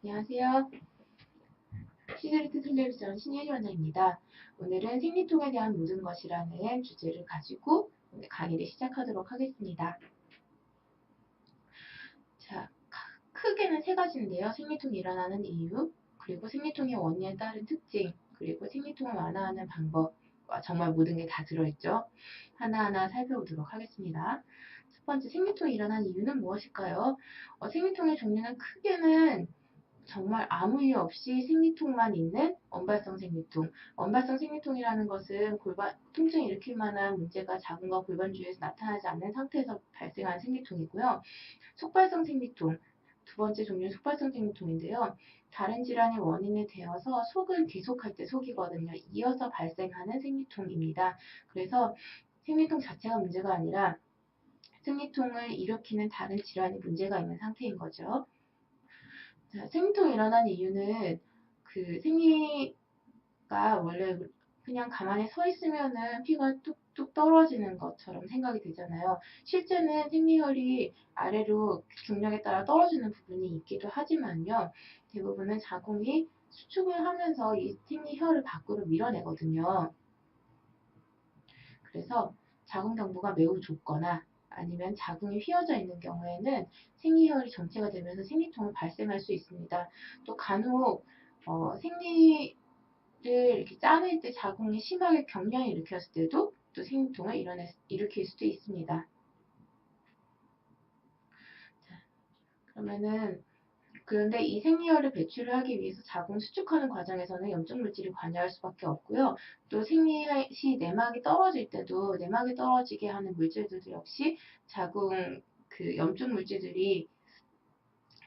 안녕하세요. 시스리트 텔레비전 신예리 원장입니다. 오늘은 생리통에 대한 모든 것이라는 주제를 가지고 오늘 강의를 시작하도록 하겠습니다. 자, 크게는 세 가지인데요. 생리통이 일어나는 이유, 그리고 생리통의 원인에 따른 특징, 그리고 생리통을 완화하는 방법, 정말 모든 게 다 들어있죠. 하나하나 살펴보도록 하겠습니다. 첫 번째, 생리통이 일어나는 이유는 무엇일까요? 생리통의 종류는 크게는 정말 아무 이유 없이 생리통만 있는 원발성 생리통. 원발성 생리통이라는 것은 통증을 일으킬 만한 문제가 자궁과 골반 주위에서 나타나지 않는 상태에서 발생하는 생리통이고요. 속발성 생리통. 두 번째 종류는 속발성 생리통인데요. 다른 질환이 원인이 되어서 속을 계속할 때 속이거든요. 이어서 발생하는 생리통입니다. 그래서 생리통 자체가 문제가 아니라 생리통을 일으키는 다른 질환이 문제가 있는 상태인 거죠. 자, 생리통이 일어나는 이유는 생리가 원래 그냥 가만히 서 있으면은 피가 뚝뚝 떨어지는 것처럼 생각이 되잖아요. 실제는 생리혈이 아래로 중력에 따라 떨어지는 부분이 있기도 하지만요. 대부분은 자궁이 수축을 하면서 이 생리혈을 밖으로 밀어내거든요. 그래서 자궁 경부가 매우 좁거나 아니면 자궁이 휘어져 있는 경우에는 생리혈이 정체가 되면서 생리통을 발생할 수 있습니다. 또 간혹 생리를 이렇게 짜낼 때 자궁이 심하게 경련을 일으켰을 때도 또 생리통을 일으킬 수도 있습니다. 자, 그런데 이 생리혈을 배출을 하기 위해서 자궁 수축하는 과정에서는 염증 물질이 관여할 수밖에 없고요. 또 생리 시 내막이 떨어질 때도 내막이 떨어지게 하는 물질들도 역시 자궁 염증 물질들이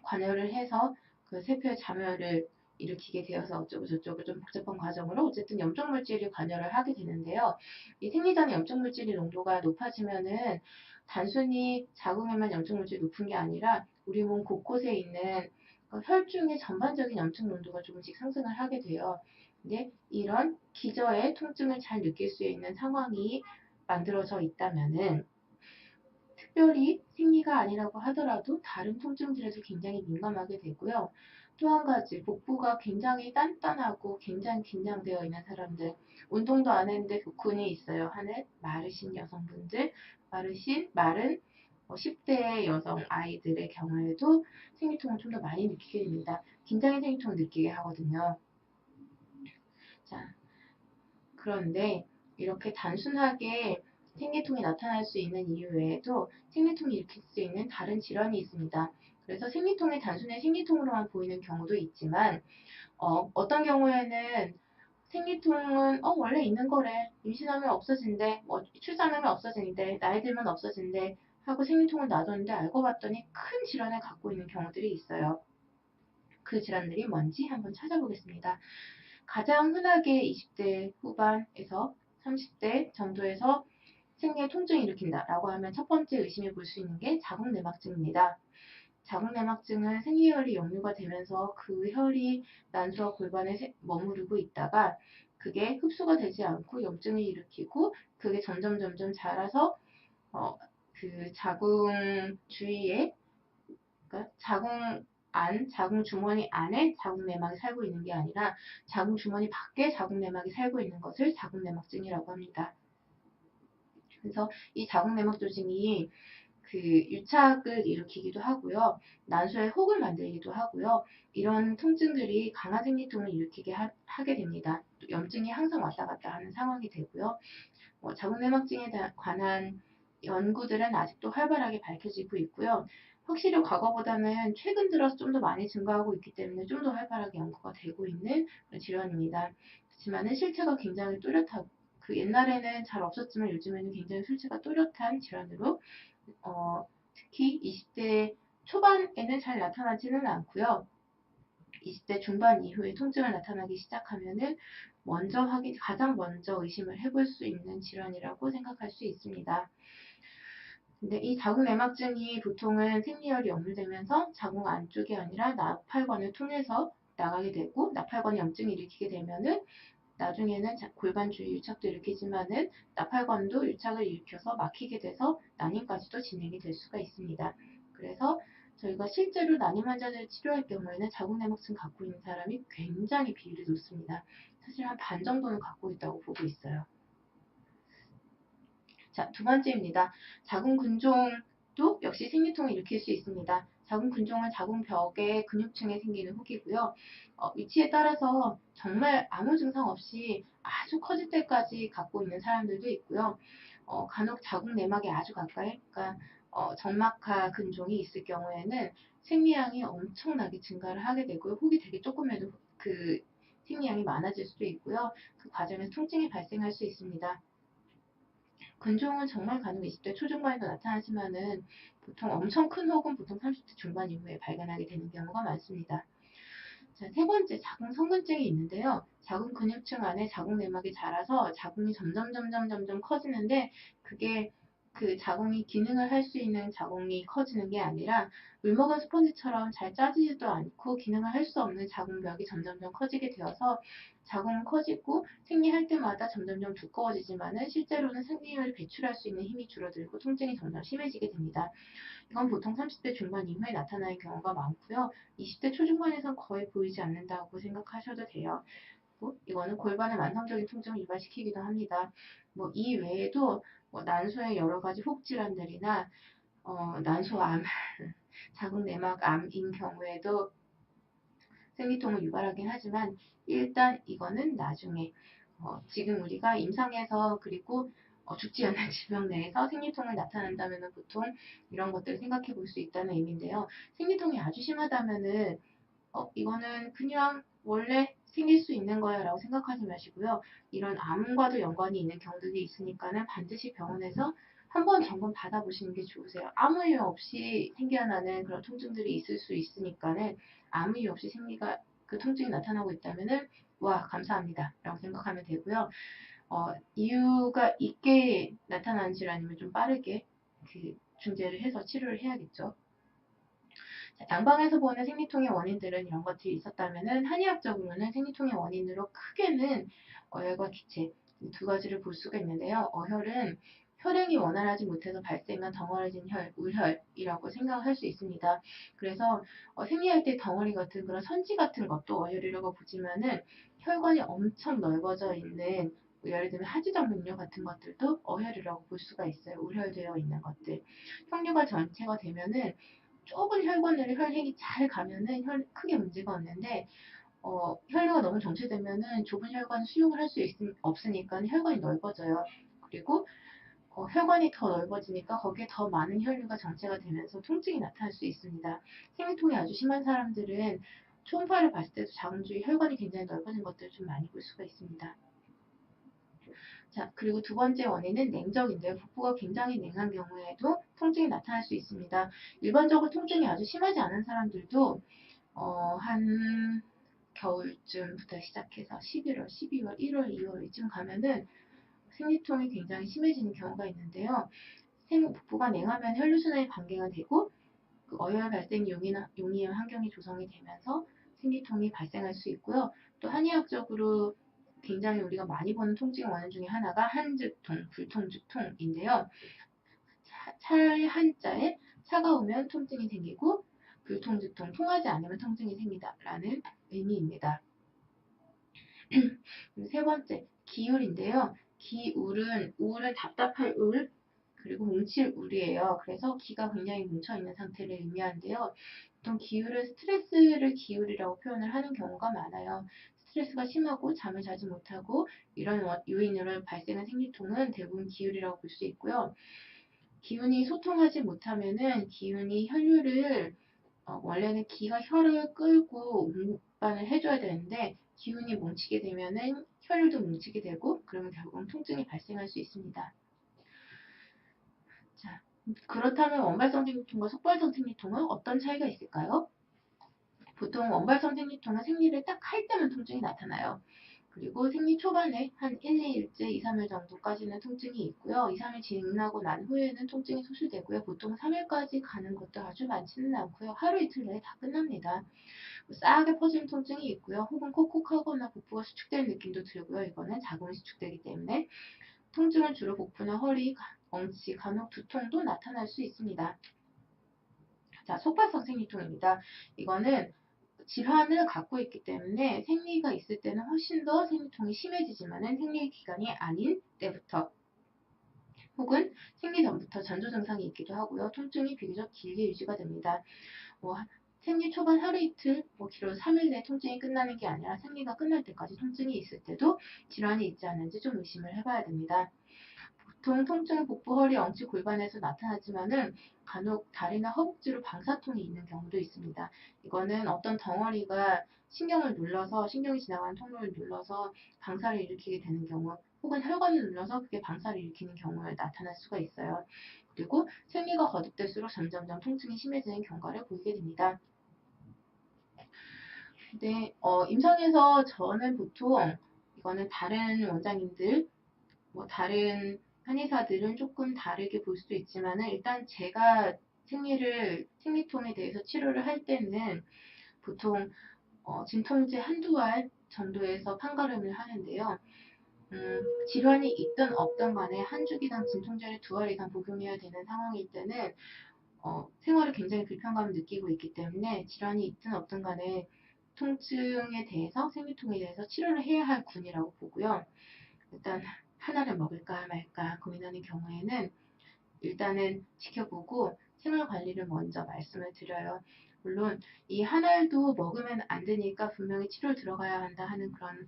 관여를 해서 그 세포의 잠열을 일으키게 되어서 어쩌고 저쩌고 좀 복잡한 과정으로 어쨌든 염증 물질이 관여를 하게 되는데요. 이 생리전의 염증 물질의 농도가 높아지면은 단순히 자궁에만 염증 물질이 높은 게 아니라 우리 몸 곳곳에 있는 혈중의 전반적인 염증 농도가 조금씩 상승을 하게 돼요. 근데 이런 기저의 통증을 잘 느낄 수 있는 상황이 만들어져 있다면은 특별히 생리가 아니라고 하더라도 다른 통증들에도 굉장히 민감하게 되고요. 또 한 가지, 복부가 굉장히 단단하고 굉장히 긴장되어 있는 사람들, 운동도 안 했는데 복근이 있어요 하는 마르신 여성분들, 마른 10대 여성 아이들의 경우에도 생리통을 좀 더 많이 느끼게 됩니다. 긴장의 생리통을 느끼게 하거든요. 자, 그런데 이렇게 단순하게 생리통이 나타날 수 있는 이유 외에도 생리통이 일으킬 수 있는 다른 질환이 있습니다. 그래서 생리통이 단순히 생리통으로만 보이는 경우도 있지만 어떤 경우에는 생리통은 원래 있는 거래. 임신하면 없어진대. 출산하면 없어진대. 나이 들면 없어진대. 하고 생리통을 놔뒀는데 알고 봤더니 큰 질환을 갖고 있는 경우들이 있어요. 그 질환들이 뭔지 한번 찾아보겠습니다. 가장 흔하게 20대 후반에서 30대 정도에서 생리에 통증을 일으킨다라고 하면 첫 번째 의심해 볼 수 있는 게 자궁내막증입니다. 자궁내막증은 생리혈이 역류가 되면서 그 혈이 난소와 골반에 머무르고 있다가 그게 흡수가 되지 않고 염증을 일으키고 그게 점점 자라서 그 자궁 주위에 그러니까 자궁 주머니 안에 자궁내막이 살고 있는 게 아니라 자궁 주머니 밖에 자궁내막이 살고 있는 것을 자궁내막증이라고 합니다. 그래서 이 자궁내막 조직이 유착을 일으키기도 하고요. 난소에 혹을 만들기도 하고요. 이런 통증들이 강한 생리통을 일으키게 하게 됩니다. 또 염증이 항상 왔다 갔다 하는 상황이 되고요. 자궁내막증에 관한 연구들은 아직도 활발하게 밝혀지고 있고요. 확실히 과거보다는 최근 들어서 좀 더 많이 증가하고 있기 때문에 좀 더 활발하게 연구가 되고 있는 그런 질환입니다. 그렇지만은 실체가 굉장히 뚜렷하고 옛날에는 잘 없었지만 요즘에는 굉장히 실체가 뚜렷한 질환으로 특히 20대 초반에는 잘 나타나지는 않고요. 20대 중반 이후에 통증을 나타나기 시작하면은 가장 먼저 의심을 해볼 수 있는 질환이라고 생각할 수 있습니다. 근데 이 자궁내막증이 보통은 생리혈이 역류되면서 자궁 안쪽이 아니라 나팔관을 통해서 나가게 되고 나팔관이 염증을 일으키게 되면은 나중에는 골반 주위 유착도 일으키지만은 나팔관도 유착을 일으켜서 막히게 돼서 난임까지도 진행이 될 수가 있습니다. 그래서 저희가 실제로 난임 환자를 치료할 경우에는 자궁내막증 갖고 있는 사람이 굉장히 비율이 높습니다. 사실 한 반 정도는 갖고 있다고 보고 있어요. 자, 두 번째입니다. 자궁근종도 역시 생리통을 일으킬 수 있습니다. 자궁근종은 자궁벽의 근육층에 생기는 혹이고요. 위치에 따라서 정말 아무 증상 없이 아주 커질 때까지 갖고 있는 사람들도 있고요. 간혹 자궁내막에 아주 가까이, 그러니까 정막하 근종이 있을 경우에는 생리량이 엄청나게 증가를 하게 되고요. 혹이 되게 조금해도 그 생리량이 많아질 수도 있고요. 그 과정에서 통증이 발생할 수 있습니다. 근종은 정말 간혹 20대 초중반에도 나타나지만은 보통 엄청 큰 혹은 보통 30대 중반 이후에 발견하게 되는 경우가 많습니다. 자, 세 번째, 자궁성근증이 있는데요. 자궁 근육층 안에 자궁내막이 자라서 자궁이 점점 커지는데 그게 그 자궁이 기능을 할 수 있는 자궁이 커지는 게 아니라 물먹은 스펀지처럼 잘 짜지지도 않고 기능을 할 수 없는 자궁벽이 점점점 커지게 되어서 자궁은 커지고 생리할 때마다 점점점 두꺼워지지만은 실제로는 생리를 배출할 수 있는 힘이 줄어들고 통증이 점점 심해지게 됩니다. 이건 보통 30대 중반 이후에 나타나는 경우가 많고요. 20대 초중반에선 거의 보이지 않는다고 생각하셔도 돼요. 이거는 골반의 만성적인 통증을 유발시키기도 합니다. 이 외에도 난소의 여러 가지 혹 질환들이나 난소암, 자궁내막암인 경우에도 생리통을 유발하긴 하지만 일단 이거는 나중에 지금 우리가 임상에서 그리고 죽지 않는 질병 내에서 생리통이 나타난다면 보통 이런 것들을 생각해 볼 수 있다는 의미인데요. 생리통이 아주 심하다면은 이거는 그냥 원래 생길 수 있는 거야 라고 생각하지 마시고요. 이런 암과도 연관이 있는 경우들이 있으니까는 반드시 병원에서 한번 점검 받아보시는 게 좋으세요. 아무 이유 없이 생겨나는 그런 통증들이 있을 수 있으니까는 아무 이유 없이 생리가 그 통증이 나타나고 있다면은 와 감사합니다 라고 생각하면 되고요. 이유가 있게 나타나는 질환이면 좀 빠르게 그 중재를 해서 치료를 해야겠죠. 양방에서 보는 생리통의 원인들은 이런 것들이 있었다면은 한의학적으로는 생리통의 원인으로 크게는 어혈과 기체 이 두 가지를 볼 수가 있는데요. 어혈은 혈행이 원활하지 못해서 발생한 덩어리진 혈, 우혈이라고 생각을 할 수 있습니다. 그래서 생리할 때 덩어리 같은 그런 선지 같은 것도 어혈이라고 보지만은 혈관이 엄청 넓어져 있는 예를 들면 하지정 능류 같은 것들도 어혈이라고 볼 수가 있어요. 우혈되어 있는 것들. 혈류가 전체가 되면은 좁은 혈관으로 혈행이 잘 가면은 크게 문제가 없는데 혈류가 너무 정체되면은 좁은 혈관 수용을 할 수 없으니까 혈관이 넓어져요. 그리고 혈관이 더 넓어지니까 거기에 더 많은 혈류가 정체가 되면서 통증이 나타날 수 있습니다. 생리통이 아주 심한 사람들은 초음파를 봤을 때도 자궁 주위 혈관이 굉장히 넓어진 것들을 좀 많이 볼 수가 있습니다. 자, 그리고 두 번째 원인은 냉적인데요. 복부가 굉장히 냉한 경우에도 통증이 나타날 수 있습니다. 일반적으로 통증이 아주 심하지 않은 사람들도 한 겨울쯤부터 시작해서 11월, 12월, 1월, 2월 이쯤 가면은 생리통이 굉장히 심해지는 경우가 있는데요. 복부가 냉하면 혈류순환이 방해가 되고 그 어혈 발생 용이한 환경이 조성이 되면서 생리통이 발생할 수 있고요. 또 한의학적으로 굉장히 우리가 많이 보는 통증 원인 중에 하나가 한즉통, 불통즉통인데요. 차라리 한자에 차가우면 통증이 생기고 불통즉통, 통하지 않으면 통증이 생기다라는 의미입니다. 세 번째, 기울인데요. 우울은 답답할 울, 그리고 뭉칠 울이에요. 그래서 기가 굉장히 뭉쳐있는 상태를 의미하는데요. 보통 기울은 스트레스를 기울이라고 표현을 하는 경우가 많아요. 스트레스가 심하고 잠을 자지 못하고 이런 요인으로 발생한 생리통은 대부분 기울이라고 볼 수 있고요. 기운이 소통하지 못하면은 기운이 혈류를 원래는 기가 혈을 끌고 운반을 해줘야 되는데 기운이 뭉치게 되면은 혈류도 뭉치게 되고 그러면 결국은 통증이 발생할 수 있습니다. 자, 그렇다면 원발성 생리통과 속발성 생리통은 어떤 차이가 있을까요? 보통 원발성 생리통은 생리를 딱 할 때만 통증이 나타나요. 그리고 생리 초반에 한 1, 2일째, 2, 3일 정도까지는 통증이 있고요. 2, 3일 지나고 난 후에는 통증이 소실되고요. 보통 3일까지 가는 것도 아주 많지는 않고요. 하루 이틀 내에 다 끝납니다. 싸하게 퍼지는 통증이 있고요. 혹은 콕콕하거나 복부가 수축되는 느낌도 들고요. 이거는 자궁이 수축되기 때문에 통증은 주로 복부나 허리, 엉치, 간혹 두통도 나타날 수 있습니다. 자, 속발성 생리통입니다. 이거는 질환을 갖고 있기 때문에 생리가 있을 때는 훨씬 더 생리통이 심해지지만은 생리 기간이 아닌 때부터 혹은 생리 전부터 전조 증상이 있기도 하고요. 통증이 비교적 길게 유지가 됩니다. 뭐 생리 초반 하루 이틀, 길어도 3일 내에 통증이 끝나는 게 아니라 생리가 끝날 때까지 통증이 있을 때도 질환이 있지 않은지 좀 의심을 해봐야 됩니다. 보통 통증은 복부, 허리, 엉치, 골반에서 나타나지만은 간혹 다리나 허벅지로 방사통이 있는 경우도 있습니다. 이거는 어떤 덩어리가 신경을 눌러서 신경이 지나가는 통로를 눌러서 방사를 일으키게 되는 경우 혹은 혈관을 눌러서 그게 방사를 일으키는 경우에 나타날 수가 있어요. 그리고 생리가 거듭될수록 점점점 통증이 심해지는 경과를 보이게 됩니다. 근데 임상에서 저는 보통 이거는 다른 원장님들 다른 한의사들은 조금 다르게 볼 수도 있지만은 일단 제가 생리통에 대해서 치료를 할 때는 보통 진통제 한두 알 정도에서 판가름을 하는데요. 질환이 있든 없든 간에 한 주기당 진통제를 두 알 이상 복용해야 되는 상황일 때는 생활에 굉장히 불편감을 느끼고 있기 때문에 질환이 있든 없든 간에 통증에 대해서 생리통에 대해서 치료를 해야 할 군이라고 보고요. 일단 하나를 먹을까 말까 고민하는 경우에는 일단은 지켜보고 생활 관리를 먼저 말씀을 드려요. 물론 이 한 알도 먹으면 안 되니까 분명히 치료를 들어가야 한다 하는 그런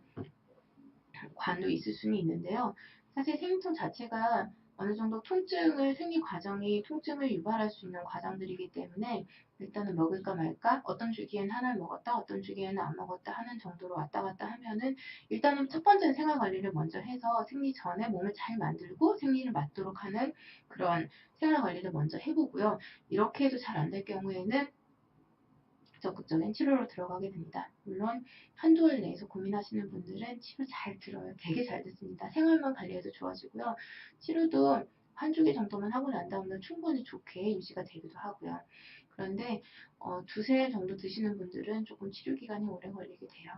관도 있을 수는 있는데요. 사실 생리통 자체가 어느 정도 생리 과정이 통증을 유발할 수 있는 과정들이기 때문에 일단은 먹을까 말까 어떤 주기엔 하나를 먹었다 어떤 주기에는 안 먹었다 하는 정도로 왔다 갔다 하면은 일단은 첫 번째는 생활 관리를 먼저 해서 생리 전에 몸을 잘 만들고 생리를 맞도록 하는 그런 생활 관리를 먼저 해보고요. 이렇게 해도 잘 안 될 경우에는 적극적인 치료로 들어가게 됩니다. 물론 한두 달 내에서 고민하시는 분들은 치료 잘 들어요. 되게 잘 듣습니다. 생활만 관리해도 좋아지고요. 치료도 한 주기 정도만 하고 난 다음에 충분히 좋게 유지가 되기도 하고요. 그런데 두세 달 정도 드시는 분들은 조금 치료 기간이 오래 걸리게 돼요.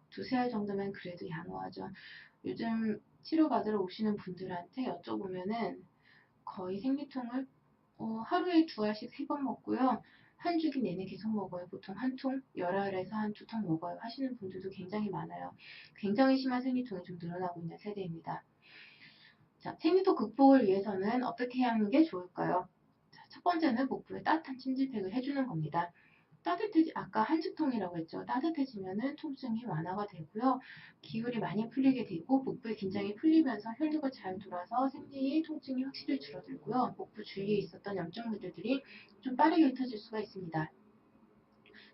두세 달 정도면 그래도 양호하죠. 요즘 치료받으러 오시는 분들한테 여쭤보면은 거의 생리통을 하루에 두 알씩 세 번 먹고요. 한 주기 내내 계속 먹어요. 보통 한 통, 열알에서 한 두 통 먹어요. 하시는 분들도 굉장히 많아요. 굉장히 심한 생리통이 좀 늘어나고 있는 세대입니다. 자, 생리통 극복을 위해서는 어떻게 하는 게 좋을까요? 자, 첫 번째는 복부에 따뜻한 찜질팩을 해주는 겁니다. 아까 한증통이라고 했죠. 따뜻해지면은 통증이 완화가 되고요. 기울이 많이 풀리게 되고 복부의 긴장이 풀리면서 혈류가 잘 돌아서 생리의 통증이 확실히 줄어들고요. 복부 주위에 있었던 염증 물질들이 좀 빠르게 흩어질 수가 있습니다.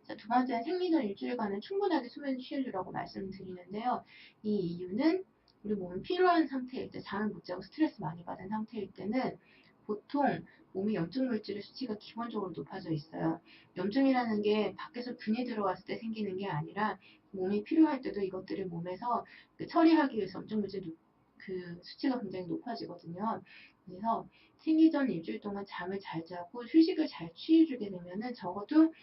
자, 두 번째는 생리 전 일주일간은 충분하게 수면을 취해주라고 말씀드리는데요. 이 이유는 우리 몸이 피로한 상태일 때, 잠을 못 자고 스트레스 많이 받은 상태일 때는 보통 몸의 염증 물질의 수치가 기본적으로 높아져 있어요. 염증이라는 게 밖에서 균이 들어왔을 때 생기는 게 아니라 몸이 필요할 때도 이것들을 몸에서 처리하기 위해서 염증 물질 그 수치가 굉장히 높아지거든요. 그래서 생리 전 일주일 동안 잠을 잘 자고 휴식을 잘 취해주게 되면은 적어도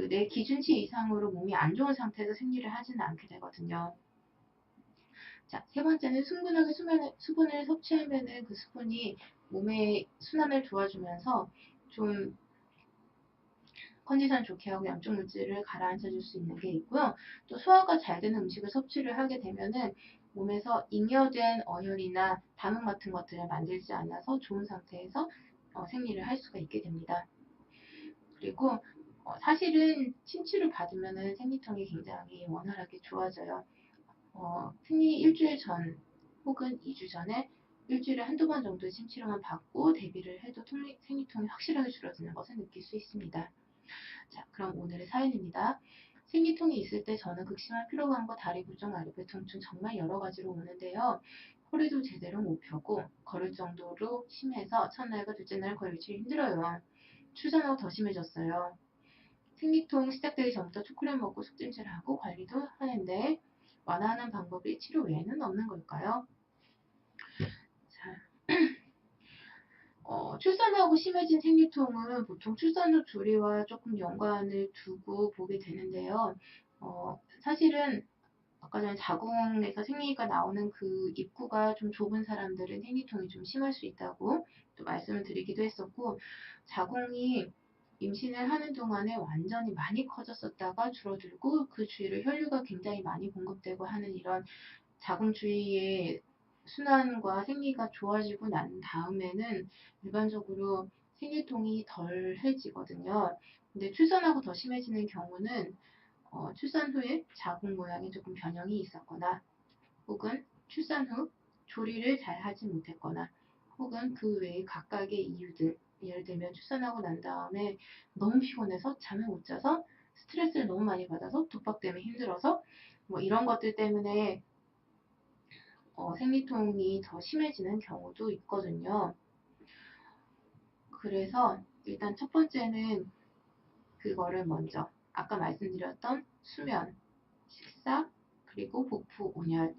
내 기준치 이상으로 몸이 안 좋은 상태에서 생리를 하지는 않게 되거든요. 자, 세 번째는 충분하게 수분을 섭취하면은 그 수분이 몸의 순환을 도와주면서 좀 컨디션 좋게 하고 염증 물질을 가라앉혀 줄 수 있는 게 있고요. 또 소화가 잘 되는 음식을 섭취를 하게 되면은 몸에서 잉여된 어혈이나 담음 같은 것들을 만들지 않아서 좋은 상태에서 생리를 할 수가 있게 됩니다. 그리고 사실은 침치를 받으면 생리통이 굉장히 원활하게 좋아져요. 생리 일주일 전 혹은 2주 전에 일주일에 한두 번 정도의 침치료만 받고 대비를 해도 생리통이 확실하게 줄어드는 것을 느낄 수 있습니다. 자, 그럼 오늘의 사연입니다. 생리통이 있을 때 저는 극심한 피로감과 다리 부종, 아랫배 통증 정말 여러 가지로 오는데요. 허리도 제대로 못 펴고 걸을 정도로 심해서 첫날과 둘째 날 거의 며칠 힘들어요. 출산하고 더 심해졌어요. 생리통 시작되기 전부터 초콜릿 먹고 숙찜질을 하고 관리도 하는데 완화하는 방법이 치료 외에는 없는 걸까요? 자, 출산하고 심해진 생리통은 보통 출산 후 조리와 조금 연관을 두고 보게 되는데요. 사실은 아까 전에 자궁에서 생리가 나오는 그 입구가 좀 좁은 사람들은 생리통이 좀 심할 수 있다고 또 말씀을 드리기도 했었고, 자궁이 임신을 하는 동안에 완전히 많이 커졌었다가 줄어들고 그 주위로 혈류가 굉장히 많이 공급되고 하는 이런 자궁 주위의 순환과 생리가 좋아지고 난 다음에는 일반적으로 생리통이 덜해지거든요. 근데 출산하고 더 심해지는 경우는 출산 후에 자궁 모양에 조금 변형이 있었거나 혹은 출산 후 조리를 잘 하지 못했거나 혹은 그 외에 각각의 이유들, 예를 들면 출산하고 난 다음에 너무 피곤해서 잠을 못 자서 스트레스를 너무 많이 받아서 독박 때문에 힘들어서 뭐 이런 것들 때문에 생리통이 더 심해지는 경우도 있거든요. 그래서 일단 첫 번째는 그거를 먼저 아까 말씀드렸던 수면, 식사, 그리고 복부, 온열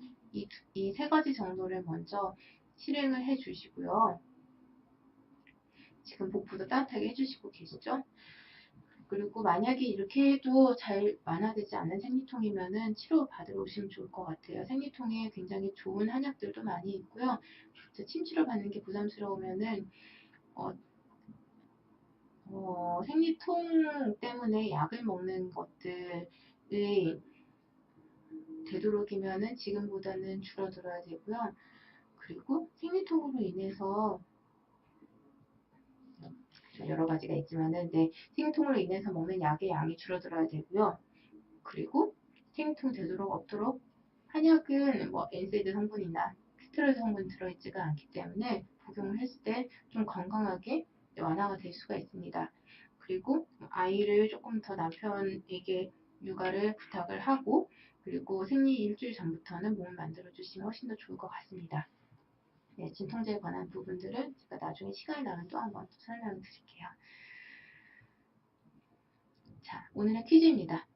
이 세 가지 정도를 먼저 실행을 해 주시고요. 지금 복부도 따뜻하게 해주시고 계시죠? 그리고 만약에 이렇게 해도 잘 완화되지 않는 생리통이면은 치료 받으러 오시면 좋을 것 같아요. 생리통에 굉장히 좋은 한약들도 많이 있고요. 침치료 받는 게 부담스러우면은 어, 생리통 때문에 약을 먹는 것들이 되도록이면은 지금보다는 줄어들어야 되고요. 그리고 생리통으로 인해서 여러 가지가 있지만은 생리통으로 인해서 먹는 약의 양이 줄어들어야 되고요. 그리고 생리통 되도록 없도록 한약은 뭐 NSAID 성분이나 스테로이드 성분이 들어있지가 않기 때문에 복용을 했을 때 좀 건강하게 완화가 될 수가 있습니다. 그리고 아이를 조금 더 남편에게 육아를 부탁을 하고 그리고 생리 일주일 전부터는 몸을 만들어 주시면 훨씬 더 좋을 것 같습니다. 네, 진통제에 관한 부분들은 제가 나중에 시간이 나면 또 한번 설명을 드릴게요. 자, 오늘의 퀴즈입니다.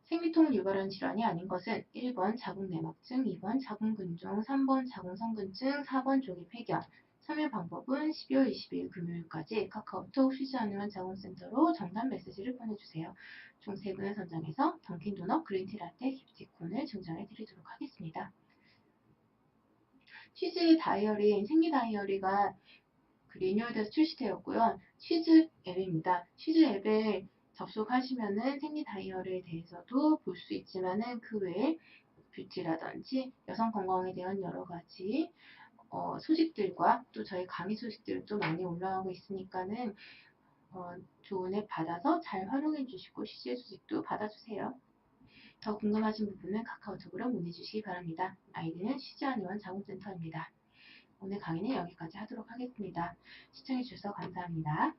생리통을 유발하는 질환이 아닌 것은 1번 자궁내막증, 2번 자궁근종, 3번 자궁성근증, 4번 조기 폐경. 참여 방법은 12월 20일 금요일까지 카카오톡 쉬지 않으면 자궁센터로 정답 메시지를 보내주세요. 총 3분을 선정해서 던킨 도넛, 그린티 라떼, 기프티콘을 증정해 드리도록 하겠습니다. 치즈 다이어리, 생리 다이어리가 리뉴얼돼서 출시되었고요. 치즈 앱입니다. 치즈 앱에 접속하시면은 생리 다이어리에 대해서도 볼 수 있지만은 그 외에 뷰티라든지 여성 건강에 대한 여러 가지 소식들과 또 저희 강의 소식들도 많이 올라오고 있으니까는 좋은 앱 받아서 잘 활용해 주시고 CJ 소식도 받아주세요. 더 궁금하신 부분은 카카오톡으로 문의 주시기 바랍니다. 아이디는 쉬지 않으면 자궁센터입니다. 오늘 강의는 여기까지 하도록 하겠습니다. 시청해주셔서 감사합니다.